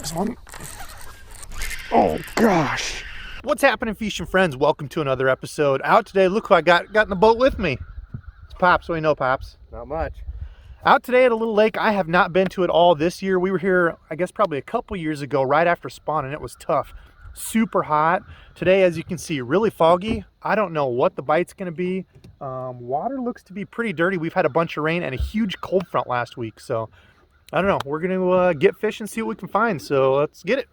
This one. Oh gosh. What's happening, fishing friends? Welcome to another episode. Out today, look who I got in the boat with me. It's Pops. What do you know, Pops? Not much. Out today at a little lake I have not been to at all this year. We were here, I guess, probably a couple years ago, right after spawn, and it was tough. Super hot. Today, as you can see, really foggy. I don't know what the bite's going to be. Water looks to be pretty dirty. We've had a bunch of rain and a huge cold front last week, so I don't know. We're going to get fish and see what we can find, so let's get it.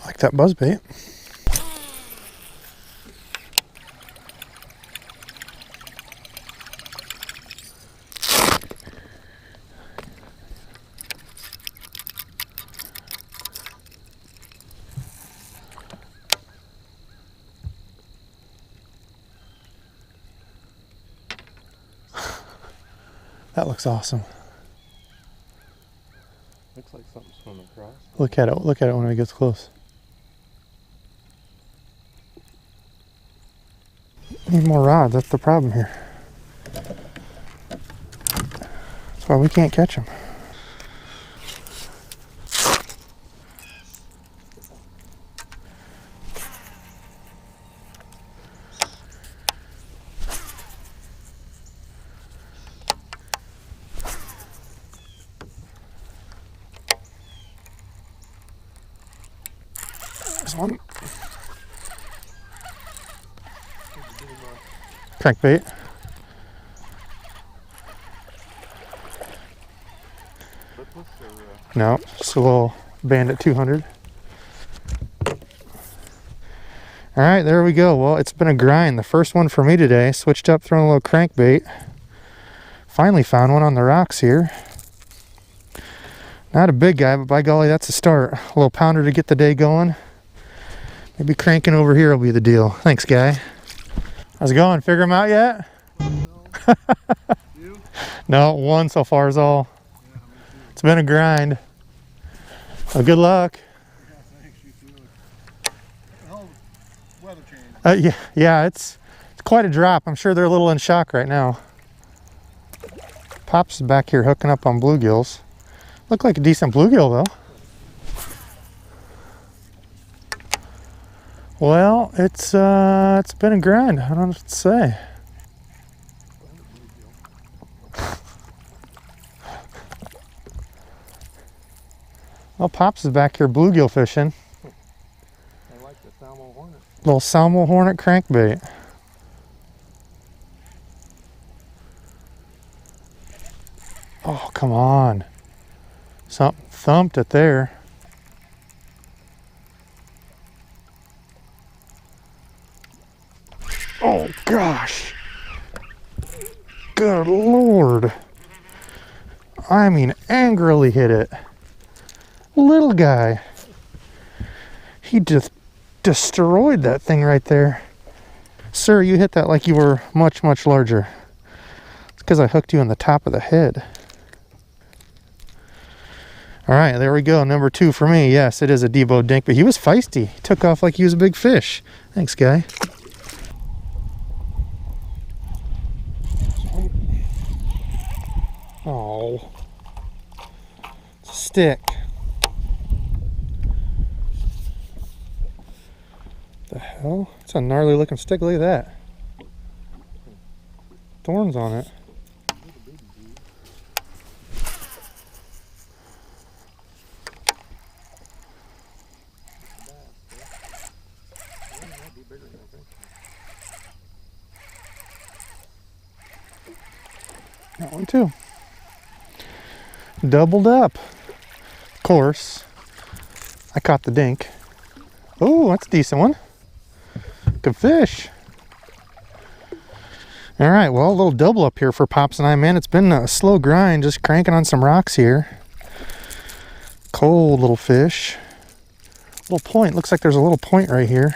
Like that buzzbait. That looks awesome. Looks like something swimming across. Look at it when it gets close. Need more rods, that's the problem here. That's why we can't catch them. There's one. Crankbait. No, just a little Bandit 200. All right, there we go. Well, it's been a grind. The first one for me today. Switched up, throwing a little crankbait. Finally found one on the rocks here. Not a big guy, but by golly, that's a start. A little pounder to get the day going. Maybe cranking over here will be the deal. Thanks, guy. How's it going? Figure them out yet? No. You? No, one so far is all. Yeah, It's been a grind. Well, good luck. yeah, thanks. You too. Hell, weather change. Yeah, it's quite a drop. I'm sure they're a little in shock right now. Pops is back here hooking up on bluegills. Look like a decent bluegill though. Well, it's been a grind. I don't know what to say. Well, Pops is back here bluegill fishing. I like the salmo hornet. Little salmo hornet crankbait. Oh, come on. Something thumped it there. Oh gosh. Good Lord. I mean, angrily hit it. Little guy. He just destroyed that thing right there. Sir, you hit that like you were much, much larger. It's because I hooked you on the top of the head. All right, there we go. Number 2 for me. Yes, it is a Debo dink, but he was feisty. He took off like he was a big fish. Thanks, guy. Oh, stick. The hell? It's a gnarly looking stick. Look at that. Thorns on it. That one too. Doubled up. Of course, I caught the dink. Oh, that's a decent one. Good fish. All right, well, a little double up here for Pops and I, man. It's been a slow grind, just cranking on some rocks here. Cold little fish. Little point. Looks like there's a little point right here.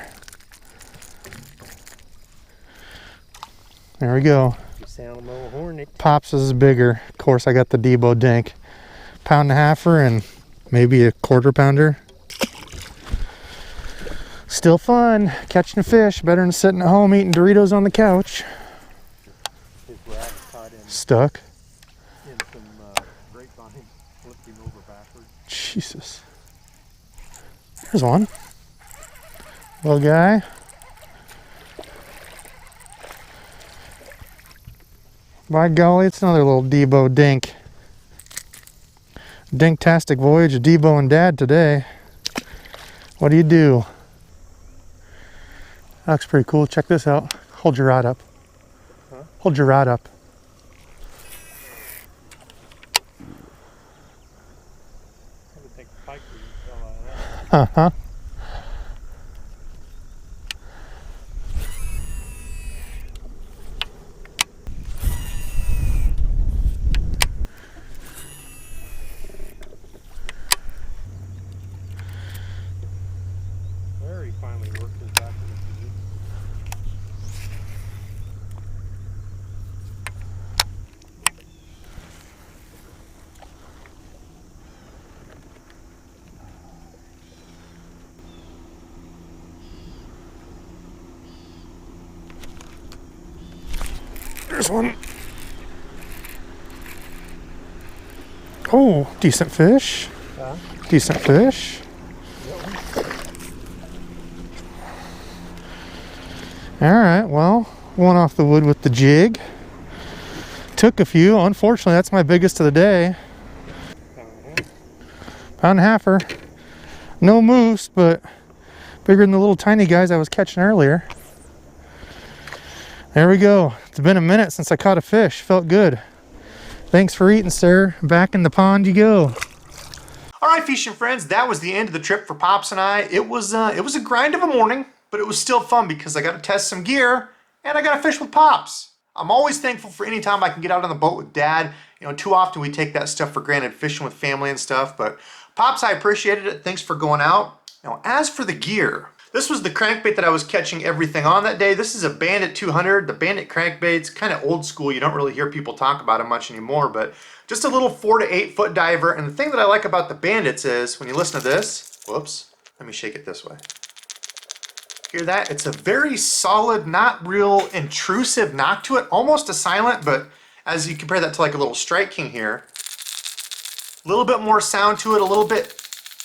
There we go. Salmo hornet. Pops is bigger. Of course, I got the Debo dink. Pound and a halfer and maybe a quarter pounder. Still fun catching fish. Better than sitting at home eating Doritos on the couch. His rack caught in, Stuck. in some grapevine flipping over backwards. Jesus. There's one. Little guy. By golly, it's another little Debo dink. Dinktastic voyage of Debo and Dad today. What do you do? That looks pretty cool. Check this out. Hold your rod up. Huh? Hold your rod up. I would think pike would fell out of that. Uh-huh. There he finally worked his back in the canoe. There's one. Oh, decent fish. Decent fish. All right, well, one off the wood with the jig. Took a few. Unfortunately, that's my biggest of the day. Pound and a halfer. No moose, but bigger than the little tiny guys I was catching earlier. There we go. It's been a minute since I caught a fish. Felt good. Thanks for eating, sir. Back in the pond you go. All right, fishing friends, that was the end of the trip for Pops and I. It was a grind of a morning, but it was still fun because I got to test some gear and I got to fish with Pops. I'm always thankful for any time I can get out on the boat with Dad. You know, too often we take that stuff for granted, fishing with family and stuff, but Pops, I appreciated it. Thanks for going out. Now, as for the gear, this was the crankbait that I was catching everything on that day. This is a Bandit 200. The Bandit crankbait's kind of old school. You don't really hear people talk about it much anymore, but just a little 4 to 8 foot diver. And the thing that I like about the Bandits is when you listen to this, whoops, let me shake it this way. Hear that? It's a very solid, not real intrusive knock to it, almost a silent, but as you compare that to like a little Strike King here, a little bit more sound to it, a little bit,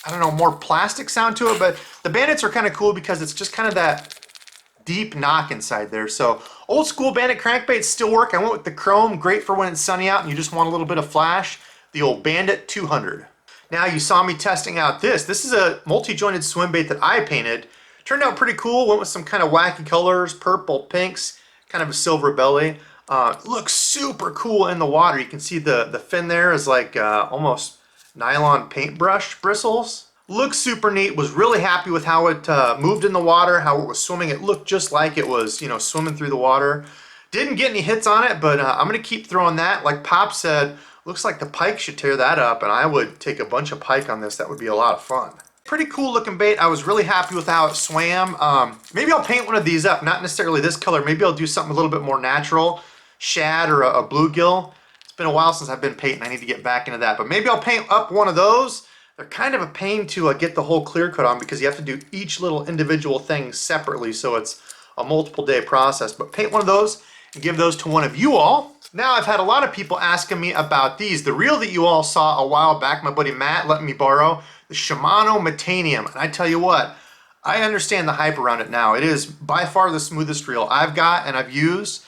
I don't know, more plastic sound to it, but the Bandits are kind of cool because it's just kind of that deep knock inside there. So old school Bandit crankbaits still work. I went with the chrome, great for when it's sunny out and you just want a little bit of flash, the old Bandit 200. Now you saw me testing out this. This is a multi-jointed swim bait that I painted. Turned out pretty cool, went with some kind of wacky colors, purple, pinks, kind of a silver belly. Looks super cool in the water. You can see the fin there is like almost nylon paintbrush bristles. Looks super neat. Was really happy with how it moved in the water, how it was swimming. It looked just like it was, you know, swimming through the water. Didn't get any hits on it, but I'm gonna keep throwing that. Like Pop said, looks like the pike should tear that up, and I would take a bunch of pike on this. That would be a lot of fun. Pretty cool looking bait. I was really happy with how it swam. Maybe I'll paint one of these up, not necessarily this color. Maybe I'll do something a little bit more natural, shad or a bluegill. It's been a while since I've been painting. I need to get back into that, but maybe I'll paint up one of those. They're kind of a pain to get the whole clear coat on because you have to do each little individual thing separately, so it's a multiple day process. But paint one of those and give those to one of you all. Now I've had a lot of people asking me about these. The reel that you all saw a while back, my buddy Matt let me borrow, the Shimano Metanium. And I tell you what, I understand the hype around it now. It is by far the smoothest reel I've got and I've used.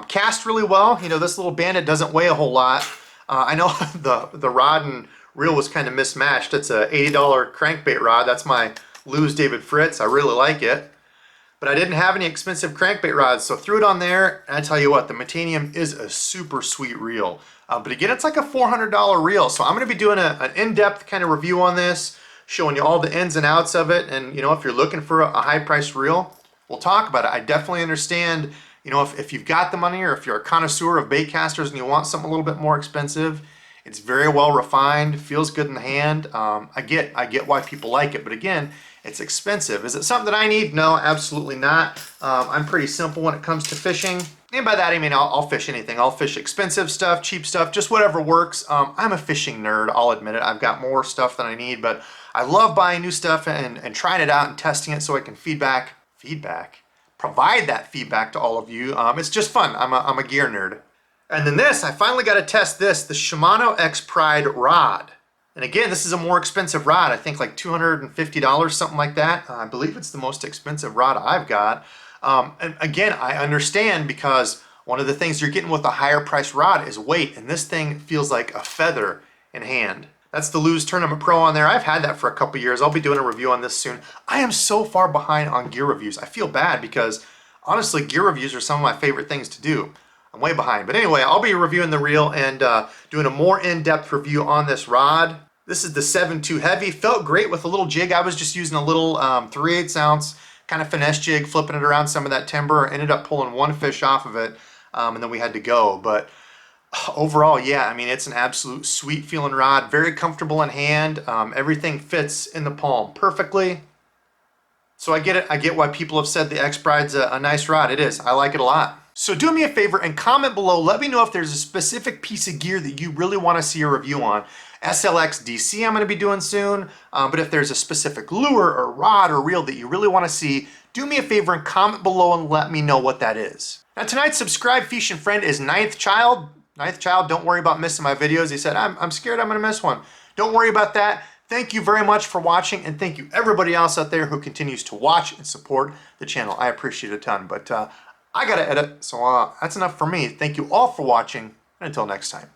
Cast really well. You know, this little Bandit doesn't weigh a whole lot. I know the rod and reel was kind of mismatched. It's a $80 crankbait rod. That's my Lew's David Fritz. I really like it. But I didn't have any expensive crankbait rods, so threw it on there, and I tell you what, the Metanium is a super sweet reel. But again, it's like a $400 reel, so I'm going to be doing an in-depth kind of review on this, showing you all the ins and outs of it, and you know, if you're looking for a high-priced reel, we'll talk about it. I definitely understand, you know, if you've got the money or if you're a connoisseur of baitcasters and you want something a little bit more expensive, it's very well refined, feels good in the hand. I get why people like it, but again, it's expensive. Is it something that I need? No, absolutely not. I'm pretty simple when it comes to fishing. And by that I mean I'll fish anything. I'll fish expensive stuff, cheap stuff, just whatever works. I'm a fishing nerd, I'll admit it. I've got more stuff than I need, but I love buying new stuff and trying it out and testing it so I can provide that feedback to all of you. It's just fun. I'm a gear nerd. And then this, I finally got to test this, the Shimano Expride rod. And again, this is a more expensive rod. I think like $250, something like that. I believe it's the most expensive rod I've got. And again, I understand, because one of the things you're getting with a higher price rod is weight, and this thing feels like a feather in hand. That's the Lew's Tournament Pro on there. I've had that for a couple years. I'll be doing a review on this soon. I am so far behind on gear reviews. I feel bad because honestly, gear reviews are some of my favorite things to do. I'm way behind. But anyway, I'll be reviewing the reel and doing a more in-depth review on this rod. This is the 7.2 heavy. Felt great with a little jig. I was just using a little 3/8 ounce kind of finesse jig, flipping it around some of that timber. Ended up pulling one fish off of it, and then we had to go. But overall, yeah, I mean, it's an absolute sweet feeling rod. Very comfortable in hand. Everything fits in the palm perfectly. So I get it. I get why people have said the Expride's a nice rod. It is. I like it a lot. So do me a favor and comment below. Let me know if there's a specific piece of gear that you really want to see a review on. SLX DC I'm going to be doing soon. But if there's a specific lure or rod or reel that you really want to see, do me a favor and comment below and let me know what that is. Now tonight's subscribed fishing friend is Ninth Child. Ninth Child, don't worry about missing my videos. He said, I'm scared I'm going to miss one. Don't worry about that. Thank you very much for watching, and thank you everybody else out there who continues to watch and support the channel. I appreciate it a ton, but I gotta edit, so that's enough for me. Thank you all for watching, and until next time.